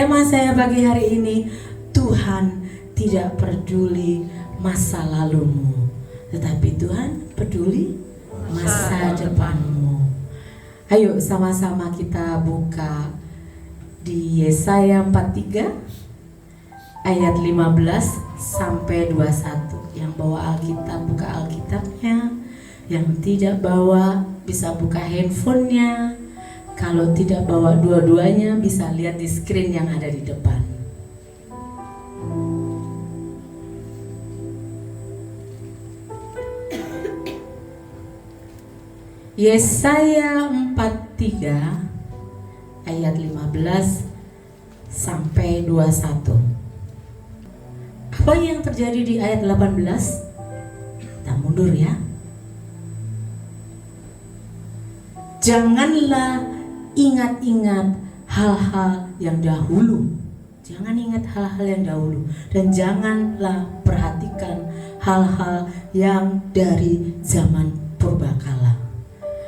Tema saya pagi hari ini, Tuhan tidak peduli masa lalumu, tetapi Tuhan peduli masa depanmu. Ayo sama-sama kita buka di Yesaya 43 ayat 15 sampai 21. Yang bawa Alkitab buka Alkitabnya, yang tidak bawa bisa buka handphonenya. Kalau tidak bawa dua-duanya bisa lihat di screen yang ada di depan. Yesaya 43 ayat 15 sampai 21. Apa yang terjadi di ayat 18? Kita mundur ya. Janganlah ingat-ingat hal-hal yang dahulu. Jangan ingat hal-hal yang dahulu. Dan janganlah perhatikan hal-hal yang dari zaman purbakala.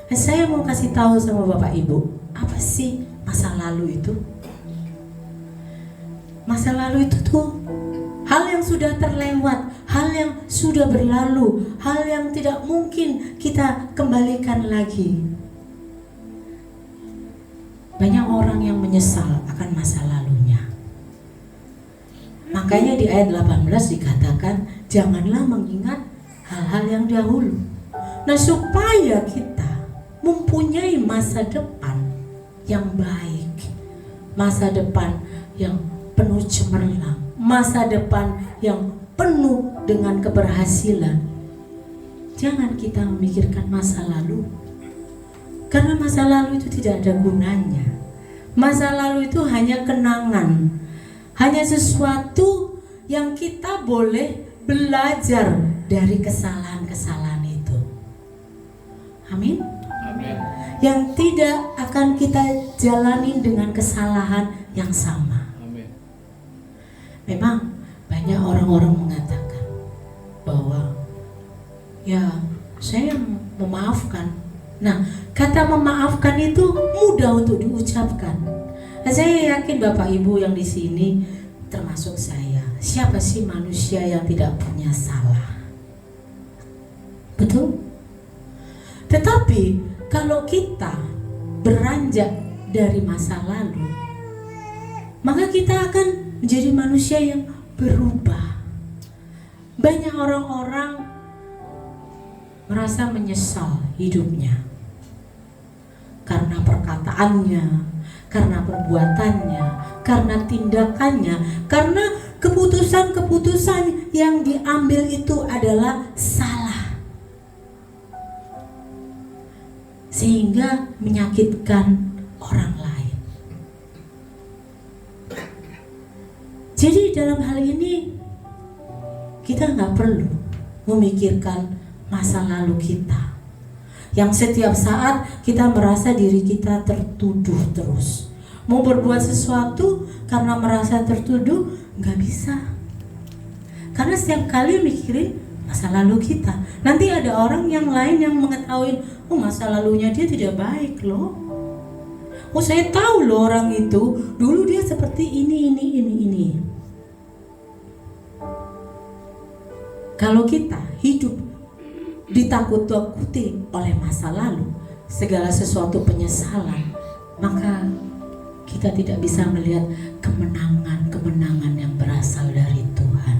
Nah, saya mau kasih tahu sama Bapak Ibu, apa sih masa lalu itu? Masa lalu itu tuh hal yang sudah terlewat, hal yang sudah berlalu, hal yang tidak mungkin kita kembalikan lagi. Banyak orang yang menyesal akan masa lalunya. Makanya di ayat 18 dikatakan, janganlah mengingat hal-hal yang dahulu. Nah, supaya kita mempunyai masa depan yang baik, masa depan yang penuh cemerlang, masa depan yang penuh dengan keberhasilan, jangan kita memikirkan masa lalu. Karena masa lalu itu tidak ada gunanya. Masa lalu itu hanya kenangan, hanya sesuatu yang kita boleh belajar dari kesalahan-kesalahan itu. Amin. Amin. Yang tidak akan kita jalani dengan kesalahan yang sama. Amin. Memang banyak orang-orang mengatakan bahwa ya saya memaafkan. Nah, kata memaafkan itu mudah untuk diucapkan. Nah, saya yakin Bapak Ibu yang di sini termasuk saya. Siapa sih manusia yang tidak punya salah? Betul? Tetapi kalau kita beranjak dari masa lalu, maka kita akan menjadi manusia yang berubah. Banyak orang-orang merasa menyesal hidupnya karena perkataannya, karena perbuatannya, karena tindakannya, karena keputusan-keputusan yang diambil itu adalah salah, sehingga menyakitkan orang lain. Jadi dalam hal ini kita nggak perlu memikirkan masa lalu kita, yang setiap saat kita merasa diri kita tertuduh terus. Mau berbuat sesuatu karena merasa tertuduh nggak bisa, karena setiap kali mikirin masa lalu kita. Nanti ada orang yang lain yang mengetahui, oh masa lalunya dia tidak baik loh, oh saya tahu loh orang itu dulu dia seperti ini. Kalau kita hidup ditakut-takuti oleh masa lalu, segala sesuatu penyesalan, maka kita tidak bisa melihat kemenangan-kemenangan yang berasal dari Tuhan.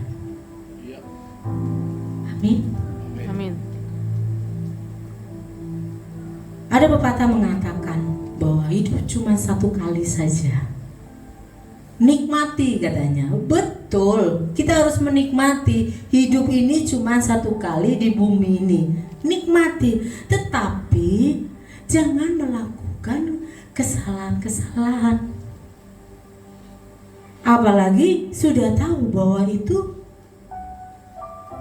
Amin. Amin. Ada pepatah mengatakan bahwa hidup cuma satu kali saja. Nikmati katanya. Betul, kita harus menikmati. Hidup ini cuma satu kali di bumi ini. Nikmati, tetapi jangan melakukan kesalahan-kesalahan. Apalagi sudah tahu bahwa itu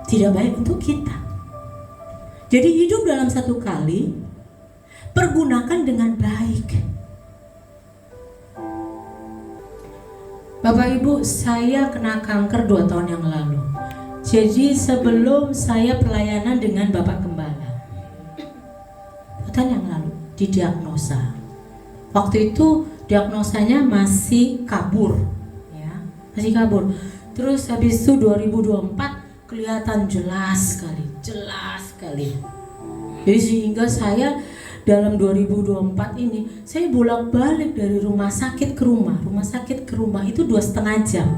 tidak baik untuk kita. Jadi hidup dalam satu kali, pergunakan dengan baik. Bapak Ibu, saya kena kanker 2 tahun yang lalu. Jadi sebelum saya pelayanan dengan Bapak Gembala, 2 tahun yang lalu didiagnosa. Waktu itu diagnosanya masih kabur, masih kabur. Terus habis itu 2024 kelihatan jelas sekali. Jadi sehingga saya dalam 2024 ini saya bolak-balik dari rumah sakit ke rumah itu 2,5 jam,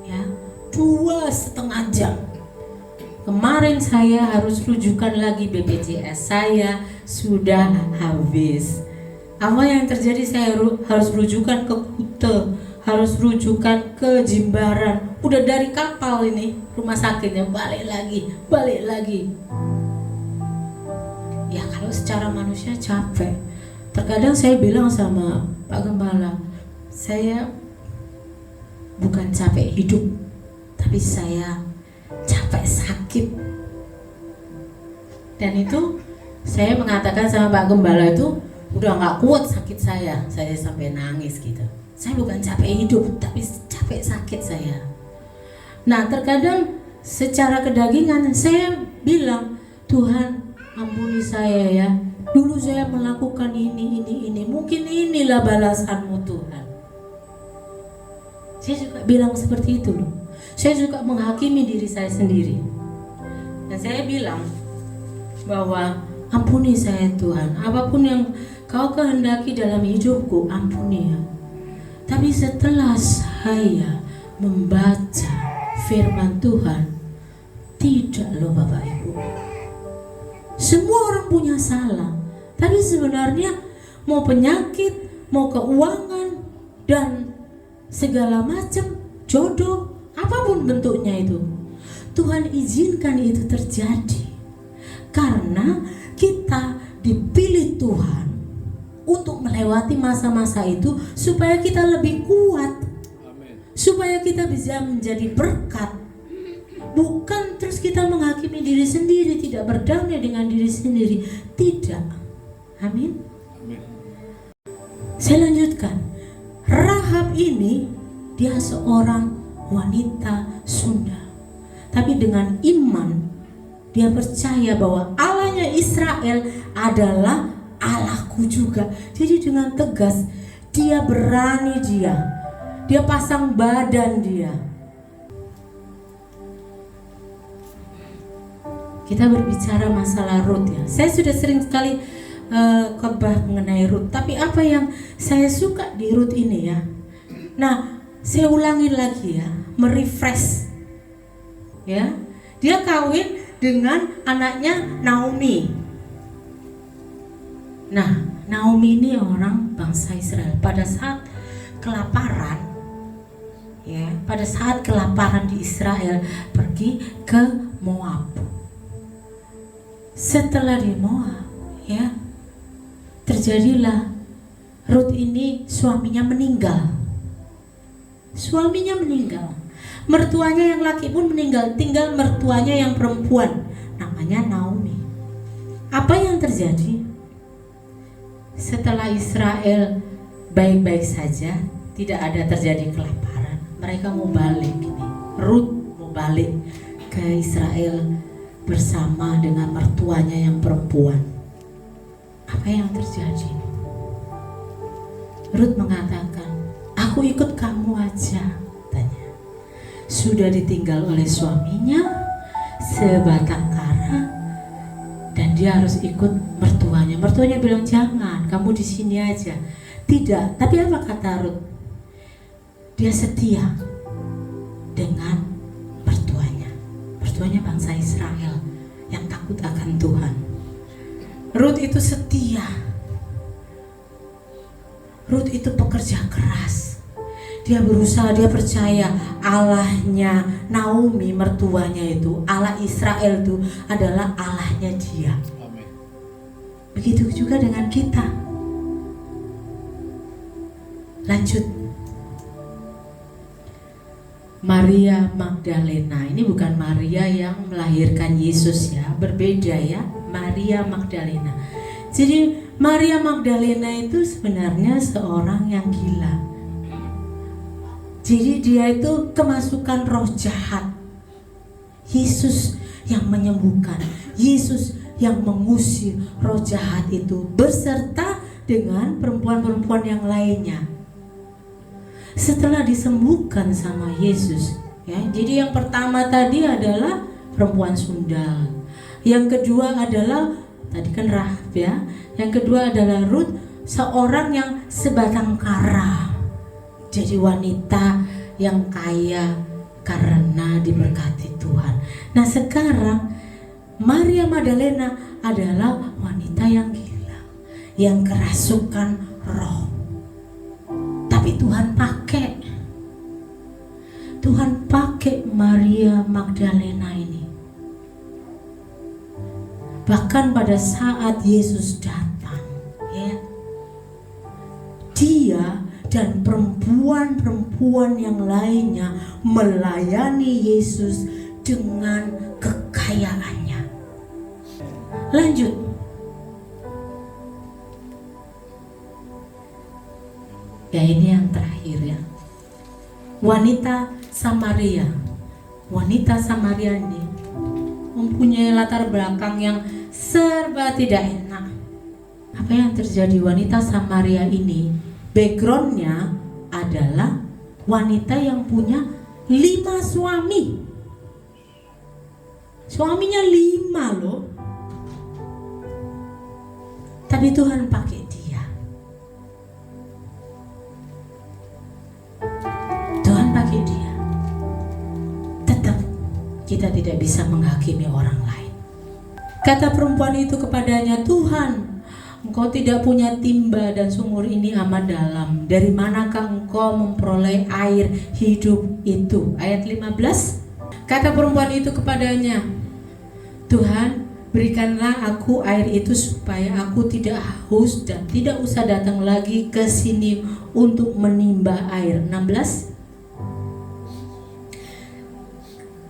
ya, 2,5 jam. Kemarin saya harus rujukan lagi BPJS, saya sudah habis. Apa yang terjadi? Saya harus rujukan ke Kute, harus rujukan ke Jimbaran. Udah dari kapal ini rumah sakitnya, balik lagi. Ya kalau secara manusia capek. Terkadang saya bilang sama Pak Gembala, saya bukan capek hidup, tapi saya capek sakit. Dan itu saya mengatakan sama Pak Gembala itu udah gak kuat sakit saya sampai nangis gitu. Saya bukan capek hidup, tapi capek sakit saya. Nah terkadang secara kedagingan saya bilang, Tuhan ampuni saya ya, dulu saya melakukan ini, mungkin inilah balasanmu Tuhan. Saya juga bilang seperti itu loh. Saya juga menghakimi diri saya sendiri. Dan saya bilang bahwa ampuni saya Tuhan, apapun yang kau kehendaki dalam hidupku, ampuni ya. Tapi setelah saya membaca firman Tuhan, tidak loh Bapak Ibu, semua orang punya salah. Tapi sebenarnya mau penyakit, mau keuangan, dan segala macam, jodoh, apapun bentuknya itu, Tuhan izinkan itu terjadi karena kita dipilih Tuhan untuk melewati masa-masa itu supaya kita lebih kuat. Amen. Supaya kita bisa menjadi berkat. Bukan terus kita menghakimi diri sendiri, tidak berdamai dengan diri sendiri. Tidak. Amin. Amin. Saya lanjutkan. Rahab ini dia seorang wanita Sunda, tapi dengan iman dia percaya bahwa Allahnya Israel adalah Allahku juga. Jadi dengan tegas dia berani, dia pasang badan dia. Kita berbicara masalah Rut ya. Saya sudah sering sekali khotbah mengenai Rut, tapi apa yang saya suka di Rut ini ya. Nah, saya ulangi lagi ya, merefresh. Ya. Dia kawin dengan anaknya Naomi. Nah, Naomi ini orang bangsa Israel. Pada saat kelaparan, ya, pada saat kelaparan di Israel, pergi ke Moab. Setelah di Moab, ya, terjadilah Rut ini suaminya meninggal. Mertuanya yang laki pun meninggal, tinggal mertuanya yang perempuan, namanya Naomi. Apa yang terjadi? Setelah Israel baik-baik saja, tidak ada terjadi kelaparan, mereka mau balik ini. Rut mau balik ke Israel bersama dengan mertuanya yang perempuan. Apa yang terjadi? Rut mengatakan, aku ikut kamu aja, katanya. Sudah ditinggal oleh suaminya sebatang kara, dan dia harus ikut mertuanya. Mertuanya bilang, jangan, kamu di sini aja. Tidak, tapi apa kata Rut? Dia setia dengan mertuanya. Mertuanya bangsa Israel yang takut akan Tuhan. Rut itu setia. Rut itu pekerja keras. Dia berusaha, dia percaya Allahnya Naomi, mertuanya itu, Allah Israel itu adalah Allahnya dia. Amin. Begitu juga dengan kita. Lanjut. Maria Magdalena, ini bukan Maria yang melahirkan Yesus ya, berbeda ya, Maria Magdalena. Jadi Maria Magdalena itu sebenarnya seorang yang gila. Jadi dia itu kemasukan roh jahat. Yesus yang menyembuhkan, Yesus yang mengusir roh jahat itu beserta dengan perempuan-perempuan yang lainnya. setelah disembuhkan sama Yesus. Ya, jadi yang pertama tadi adalah perempuan sundal. Yang kedua adalah tadi kan Rahab ya. Yang kedua adalah Rut, seorang yang sebatang kara. Jadi wanita yang kaya karena diberkati Tuhan. Nah, sekarang Maria Magdalena adalah wanita yang gila, yang kerasukan roh. Tapi Tuhan pakai Maria Magdalena ini. Bahkan pada saat Yesus datang, ya, dia dan perempuan-perempuan yang lainnya melayani Yesus dengan kekayaannya. Lanjut. Ya, ini yang terakhir ya. Wanita Samaria. Wanita Samaria ini mempunyai latar belakang yang serba tidak enak. Apa yang terjadi? Wanita Samaria ini backgroundnya adalah wanita yang punya 5 suami. Suaminya 5 loh. Tapi Tuhan pakai dia. Tuhan pakai dia. Tetap kita tidak bisa menghakimi orang lain. Kata perempuan itu kepadanya, Tuhan, Engkau tidak punya timba dan sumur ini amat dalam. Dari manakah Engkau memperoleh air hidup itu? Ayat 15. Kata perempuan itu kepadanya, Tuhan, berikanlah aku air itu supaya aku tidak haus dan tidak usah datang lagi ke sini untuk menimba air. 16.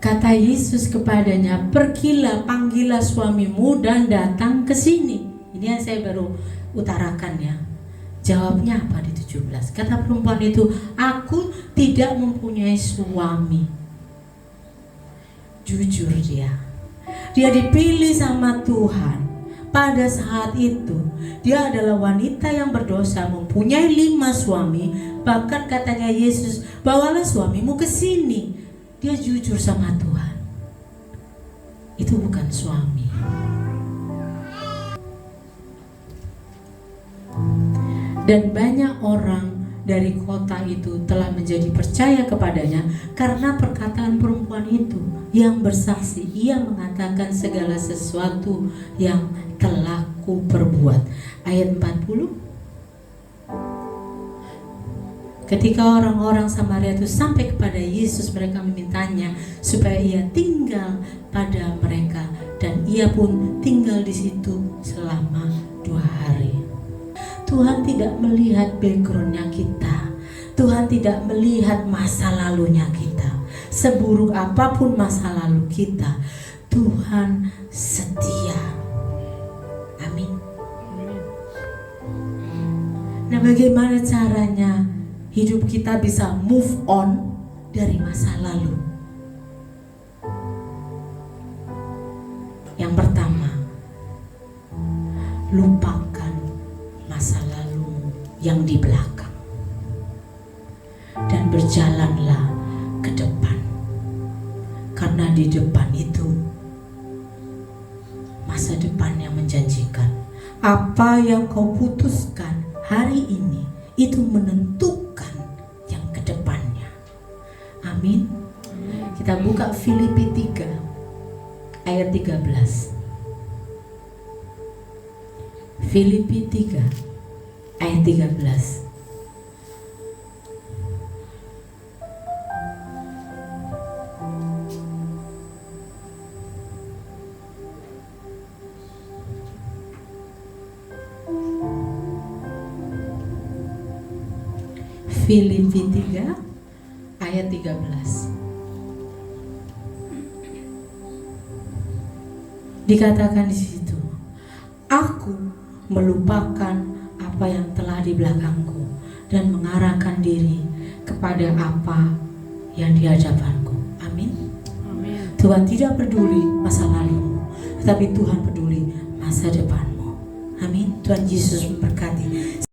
Kata Yesus kepadanya, pergilah, panggillah suamimu dan datang ke sini. Ini yang saya baru utarakan ya. Jawabnya apa di 17? Kata perempuan itu, aku tidak mempunyai suami. Jujur dia dipilih sama Tuhan. Pada saat itu dia adalah wanita yang berdosa, mempunyai 5 suami. Bahkan katanya Yesus, bawalah suamimu ke sini. Dia jujur sama Tuhan. Itu bukan suami. Dan banyak orang dari kota itu telah menjadi percaya kepadanya karena perkataan perempuan itu yang bersaksi. Ia mengatakan segala sesuatu yang telah ku perbuat. Ayat 40. Ketika orang-orang Samaria itu sampai kepada Yesus, mereka memintanya supaya ia tinggal pada mereka, dan ia pun tinggal di situ selama 2 hari. Tuhan tidak melihat backgroundnya kita. Tuhan tidak melihat masa lalunya kita. Seburuk apapun masa lalu kita, Tuhan setia. Amin. Nah, bagaimana caranya hidup kita bisa move on dari masa lalu? Yang pertama, lupakan masa lalu yang di belakang dan berjalanlah ke depan, karena di depan itu masa depan yang menjanjikan. Apa yang kau putuskan hari ini itu menentukan yang ke depannya. Amin. Kita buka Filipi 3 ayat 13. Filipi 3 ayat 13. Filipi 3 ayat 13. Dikatakan di situ, aku melupakan apa yang telah di belakangku dan mengarahkan diri kepada apa yang di hadapanku. Amin. Amin. Tuhan tidak peduli masa lalumu, tetapi Tuhan peduli masa depanmu. Amin. Tuhan Yesus memberkati.